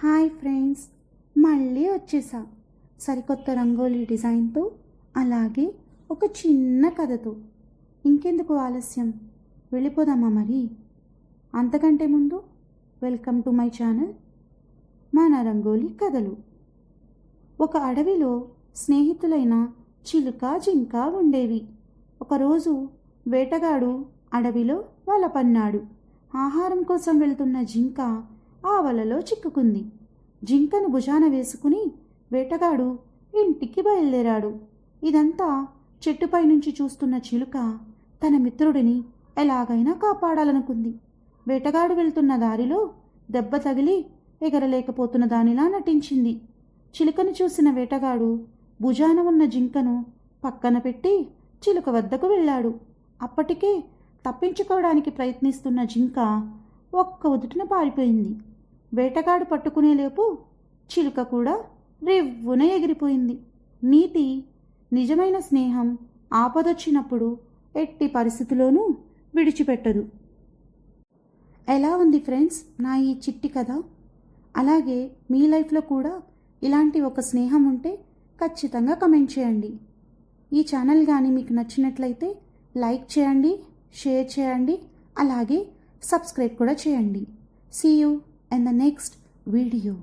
Hi friends, మళ్ళీ వచ్చేసా సరికొత్త రంగోలీ డిజైన్తో, అలాగే ఒక చిన్న కథతో. ఇంకెందుకు ఆలస్యం, వెళ్ళిపోదామా మరి? అంతకంటే ముందు వెల్కమ్ టు మై ఛానల్ మన రంగోలీ కథలు. ఒక అడవిలో స్నేహితులైన చిలుక జింక ఉండేవి. ఒకరోజు వేటగాడు అడవిలో వల పన్నాడు. ఆహారం కోసం వెళ్తున్న జింక ఆ వలలో చిక్కుకుంది. జింకను భుజాన వేసుకుని వేటగాడు ఇంటికి బయలుదేరాడు. ఇదంతా చెట్టుపై నుంచి చూస్తున్న చిలుక తన మిత్రుడిని ఎలాగైనా కాపాడాలనుకుంది. వేటగాడు వెళ్తున్న దారిలో దెబ్బ తగిలి ఎగరలేకపోతున్న దానిలా నటించింది. చిలుకను చూసిన వేటగాడు భుజాన ఉన్న జింకను పక్కన పెట్టి చిలుక వద్దకు వెళ్ళాడు. అప్పటికే తప్పించుకోవడానికి ప్రయత్నిస్తున్న జింక ఒక్క ఉదుటిన పారిపోయింది. వేటగాడు పట్టుకునేలోపు చిలుక కూడా రివ్వున ఎగిరిపోయింది. నీతి: నిజమైన స్నేహం ఆపదొచ్చినప్పుడు ఎట్టి పరిస్థితిలోనూ విడిచిపెట్టదు. ఎలా ఉంది ఫ్రెండ్స్ నా ఈ చిట్టి కథ? అలాగే మీ లైఫ్లో కూడా ఇలాంటి ఒక స్నేహం ఉంటే ఖచ్చితంగా కమెంట్ చేయండి. ఈ ఛానల్ కానీ మీకు నచ్చినట్లయితే లైక్ చేయండి, షేర్ చేయండి, అలాగే సబ్స్క్రైబ్ కూడా చేయండి. See you in the next video.